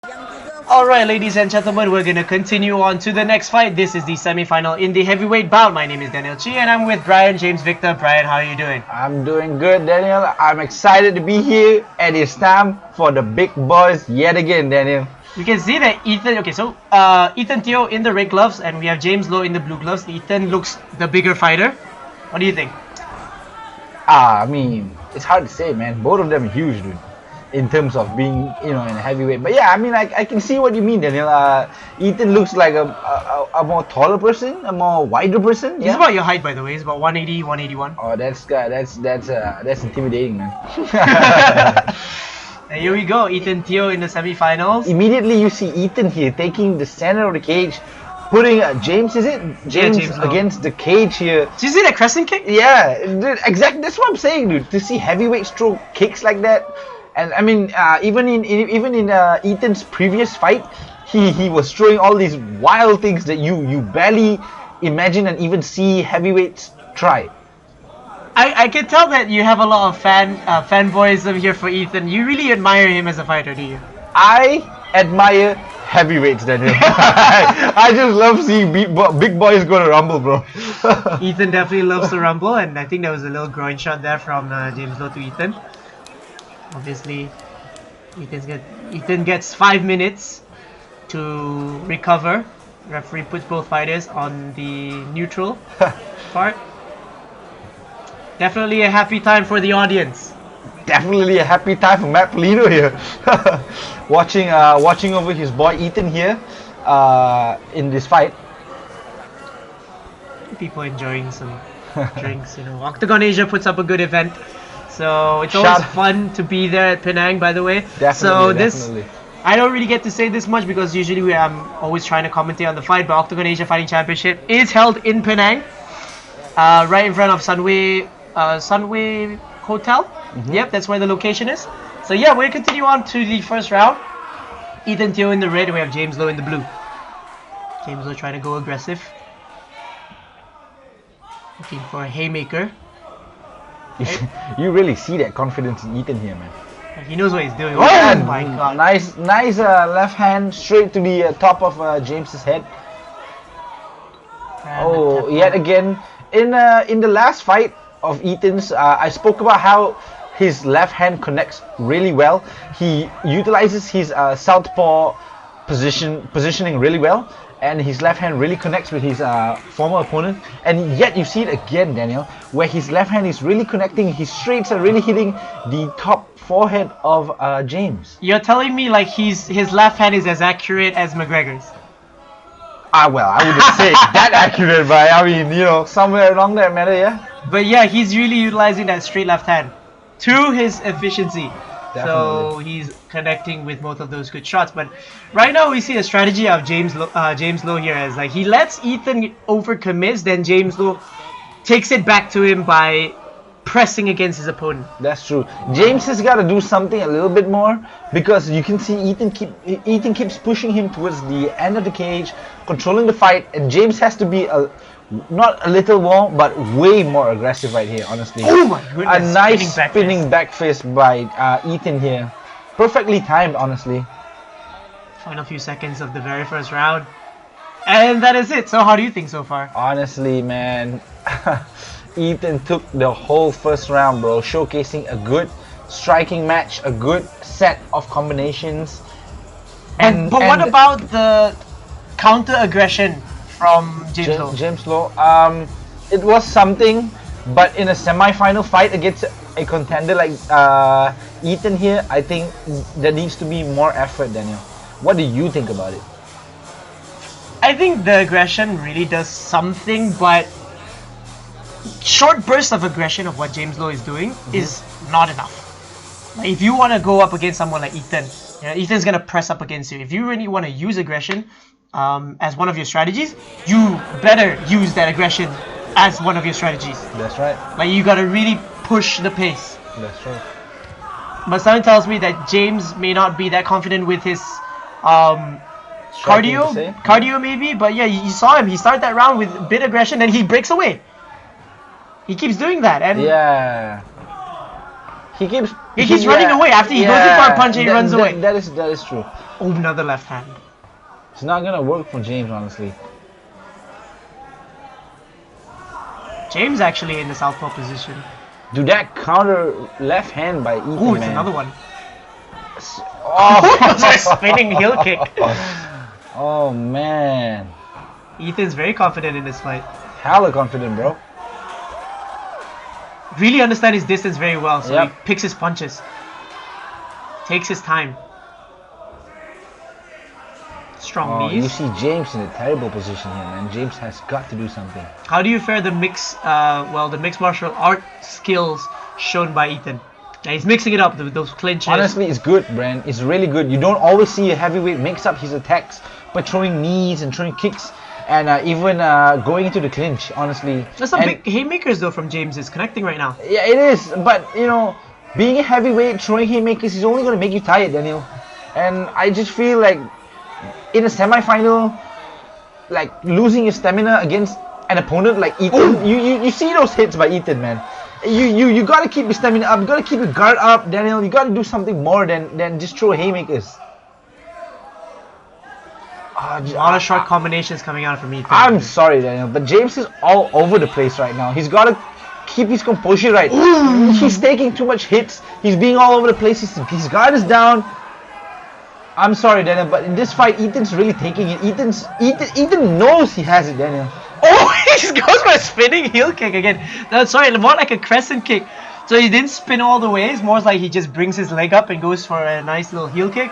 Alright, ladies and gentlemen, we're gonna continue on to the next fight. This is the semi-final in the heavyweight bout. My name is Danial Chee and I'm with Brian James Victor. Brian, how are you doing? I'm doing good, Daniel. I'm excited to be here, and it's time for the big boys yet again, Daniel. We can see that Ethan, Ethan Teo in the red gloves and we have James Lowe in the blue gloves. Ethan looks the bigger fighter. What do you think? I mean, it's hard to say, man. Both of them are huge, dude, in terms of being, in a heavyweight. But yeah, I mean, I can see what you mean, Daniel. Ethan looks like a more taller person, a more wider person. He's Yeah. about your height, by the way. He's about 180, 181. Oh, that's intimidating, man. And here we go, Ethan Teo in the semi-finals. Immediately, you see Ethan here taking the center of the cage, putting James. Is it James, James Lowe. against the cage here? Did you see that crescent kick? Yeah, dude, exactly. That's what I'm saying, dude. To see heavyweight stroke kicks like that, and I mean, even in Ethan's previous fight, he was throwing all these wild things that you barely imagine and even see heavyweights try. I can tell that you have a lot of fanboyism here for Ethan. You really admire him as a fighter, do you? I admire heavyweights, Daniel. I just love seeing big boys go to rumble, bro. Ethan definitely loves the rumble, and I think there was a little groin shot there from James Lowe to Ethan. Obviously, Ethan gets 5 minutes to recover. Referee puts both fighters on the neutral part. Definitely a happy time for the audience. Definitely a happy time for Matt Polino here. watching over his boy Ethan here in this fight. People enjoying some drinks, Octagon Asia puts up a good event. So it's always fun to be there at Penang, by the way. Definitely. I don't really get to say this much because usually I'm always trying to commentate on the fight, but Octagon Asia Fighting Championship is held in Penang, right in front of Sunway Hotel. Mm-hmm. Yep, that's where the location is. So yeah, we'll continue on to the first round. Ethan Teo in the red, we have James Lowe in the blue. James Lowe trying to go aggressive. Looking for a haymaker. You really see that confidence in Ethan here, man. He knows what he's doing. Oh My god. Nice left hand straight to the top of James's head. And Yet again, in the last fight of Ethan's, I spoke about how his left hand connects really well. He utilizes his southpaw positioning really well, and his left hand really connects with his former opponent. And yet you see it again, Daniel, where his left hand is really connecting. His straights are really hitting the top forehead of James. You're telling me like his left hand is as accurate as McGregor's? Well, I wouldn't say that accurate, but I mean, somewhere along that matter, yeah. But yeah, he's really utilizing that straight left hand to his efficiency. So Definitely. he's connecting with both of those good shots. But right now we see a strategy of James Lowe here as like he lets Ethan overcommit, then James Lowe takes it back to him by pressing against his opponent. That's true. James has got to do something a little bit more because you can see Ethan keeps pushing him towards the end of the cage, controlling the fight, and James has to be not a little more, but way more aggressive right here, honestly. Oh my goodness! A nice spinning back fist by Ethan here. Perfectly timed, honestly. Final few seconds of the very first round. And that is it. So how do you think so far? Honestly, man, Ethan took the whole first round, bro, showcasing a good striking match, a good set of combinations. But what about the counter aggression from James Lowe? James Lowe, it was something, but in a semi-final fight against a contender like Ethan here, I think there needs to be more effort, Daniel. What do you think about it? I think the aggression really does something, but short bursts of aggression of what James Lowe is doing is not enough. Like, if you want to go up against someone like Ethan, Ethan's gonna press up against you. If you really want to use aggression as one of your strategies, you better use that aggression as one of your strategies. That's right. Like, you gotta really push the pace. That's right. But something tells me that James may not be that confident with his Striking to say. cardio maybe. But yeah, you saw him. He started that round with a bit of aggression, then he breaks away. He keeps doing that, and Yeah. He keeps running away after he goes in for a punch and he runs away. That is true. Oh, another left hand. It's not gonna work for James, honestly. James actually in the southpaw position. Dude, that counter left hand by Ethan, Oh, it's man. another one. Oh, Sorry, spinning heel kick. Oh man, Ethan's very confident in this fight. hella confident, bro. Really understand his distance very well, so Yep. he picks his punches. Takes his time. Strong Oh, you knees. see James in a terrible position here, man. James has got to do something. How do you fare the the mixed martial art skills shown by Ethan? Now he's mixing it up with those clinches. Honestly, it's good, Bran. It's really good. You don't always see a heavyweight mix up his attacks by throwing knees and throwing kicks and even going into the clinch, honestly. There's some And- big haymakers though from James is connecting right now. Yeah, it is. But, you know, being a heavyweight, throwing haymakers is only going to make you tired, Daniel. And I just feel like in a semi-final, like losing your stamina against an opponent like Ethan, you see those hits by Ethan, man. You gotta keep your stamina up, you gotta keep your guard up, Daniel. You gotta do something more than just throw haymakers. A lot of short combinations coming out from Ethan. I'm sorry, Daniel, but James is all over the place right now. He's gotta keep his composure right. He's taking too much hits. He's being all over the place. His guard is down. I'm sorry, Daniel, but in this fight, Ethan's really taking it. Ethan knows he has it, Daniel. Oh, he just goes for a spinning heel kick again. No, sorry, more like a crescent kick. So he didn't spin all the way. It's more like he just brings his leg up and goes for a nice little heel kick.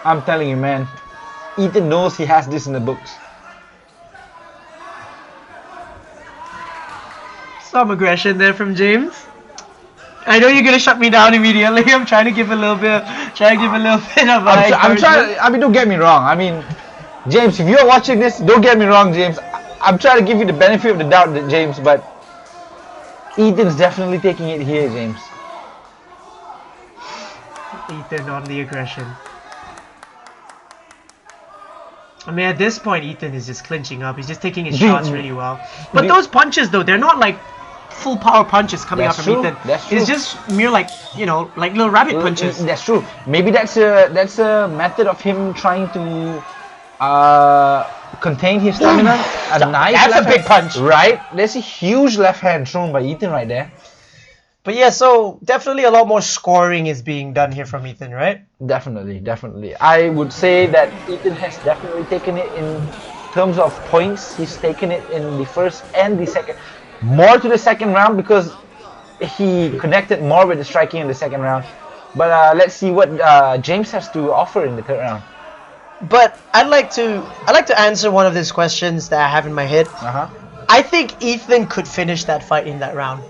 I'm telling you, man. Ethan knows he has this in the books. Some aggression there from James. I know you're gonna shut me down immediately. I'm trying to give a little bit, of I'm trying. I mean, don't get me wrong. I mean, James, if you're watching this, don't get me wrong, James. I'm trying to give you the benefit of the doubt, James, but Ethan's definitely taking it here, James. Ethan on the aggression. I mean, at this point, Ethan is just clinching up. He's just taking his shots really well. But those punches, though, they're not like full power punches coming out from true. Ethan. That's true. It's just mere like like little rabbit punches. That's true. Maybe that's a method of him trying to contain his stamina. A nice That's a left big hand, punch. right? There's a huge left hand thrown by Ethan right there. But yeah, so definitely a lot more scoring is being done here from Ethan, right? Definitely. I would say that Ethan has definitely taken it in terms of points. He's taken it in the first and the second. More to the second round because he connected more with the striking in the second round. But let's see what James has to offer in the third round. But I'd like to answer one of these questions that I have in my head. I think Ethan could finish that fight in that round.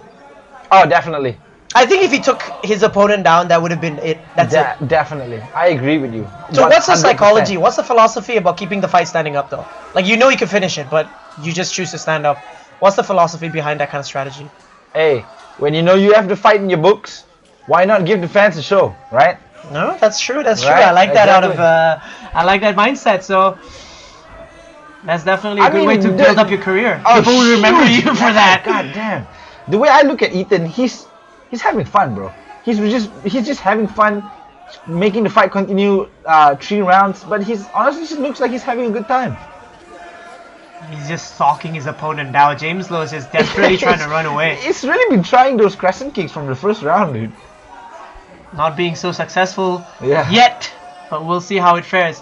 Oh, definitely. I think if he took his opponent down, that would have been it. That's it. Definitely. I agree with you. So what's the 100%. psychology? What's the philosophy about keeping the fight standing up though? Like you know you can finish it, but you just choose to stand up. What's the philosophy behind that kind of strategy? Hey, when you know you have the fight in your books, why not give the fans a show, right? No, that's true. That's true. Right, I like that out of exactly. I like that mindset. So that's definitely a good way to build up your career. People will remember you for that. God damn. The way I look at Ethan, he's having fun, bro. He's just having fun, making the fight continue 3 rounds. But he's honestly just looks like he's having a good time. He's just stalking his opponent now. James Lowe is just desperately trying to run away. He's really been trying those crescent kicks from the first round, dude. Not being so successful Yeah. yet, but we'll see how it fares.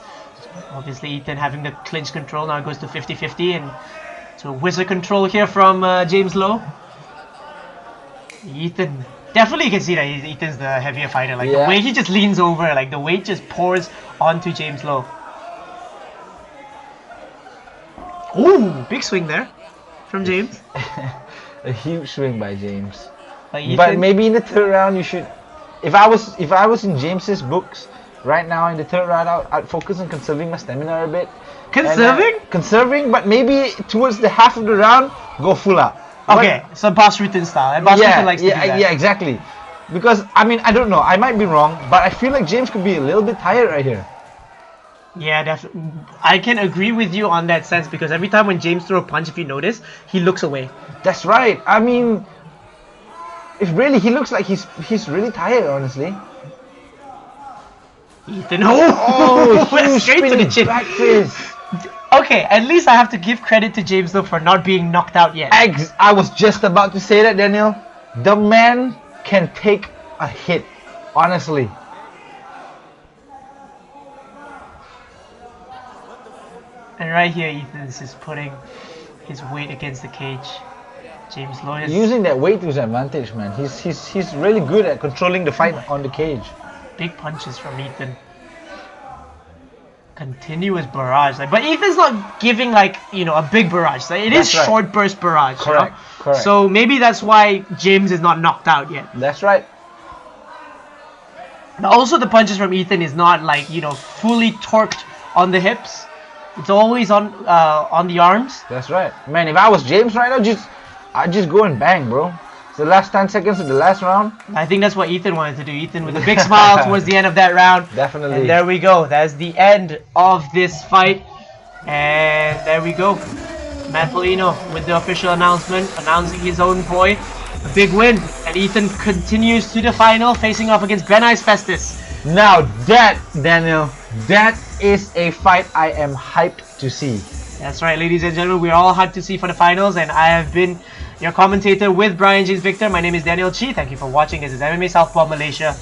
Obviously, Ethan having the clinch control now goes to 50-50, and to wizard control here from James Lowe. Ethan, definitely you can see that Ethan's the heavier fighter. Like the way he just leans over, like the weight just pours onto James Lowe. Ooh, big swing there from James. A huge swing by James. Ethan, But maybe in the third round you should. If I was in James's books right now in the third round, I'd focus on conserving my stamina a bit. conserving? Conserving, but maybe towards the half of the round, go full out. Okay, so Boss Rutan style. And Boss Rutan likes to do that. Yeah, exactly. Because I mean, I don't know. I might be wrong, but I feel like James could be a little bit tired right here. Yeah, definitely. I can agree with you on that sense because every time when James throws a punch, if you notice, he looks away. That's right. I mean, he looks like he's really tired, honestly. Ethan. Oh, huge straight to the spinning chin. back fist. Okay, at least I have to give credit to James though for not being knocked out yet. I was just about to say that, Daniel. The man can take a hit, honestly. And right here, Ethan is just putting his weight against the cage. James Lowe is Using that weight to his advantage, man. He's really good at controlling the fight on the cage. big punches from Ethan. Continuous barrage, but Ethan's not giving a big barrage. It is That's right. short burst barrage. Correct, correct. So maybe that's why James is not knocked out yet. That's right. But also the punches from Ethan is not fully torqued on the hips. It's always on the arms. That's right. Man, if I was James right now, I'd just go and bang, bro. It's the last 10 seconds of the last round. I think that's what Ethan wanted to do. Ethan with a big smile towards the end of that round. Definitely. And there we go. That's the end of this fight. And there we go. Matt Polino with the official announcement, announcing his own boy. A big win. And Ethan continues to the final, facing off against Ben Ice Festus. Now that, Daniel, that is a fight I am hyped to see. That's right, ladies and gentlemen. We're all hyped to see for the finals. And I have been your commentator with Brian James Victor. My name is Danial Chee. Thank you for watching. This is MMA Southpaw Malaysia.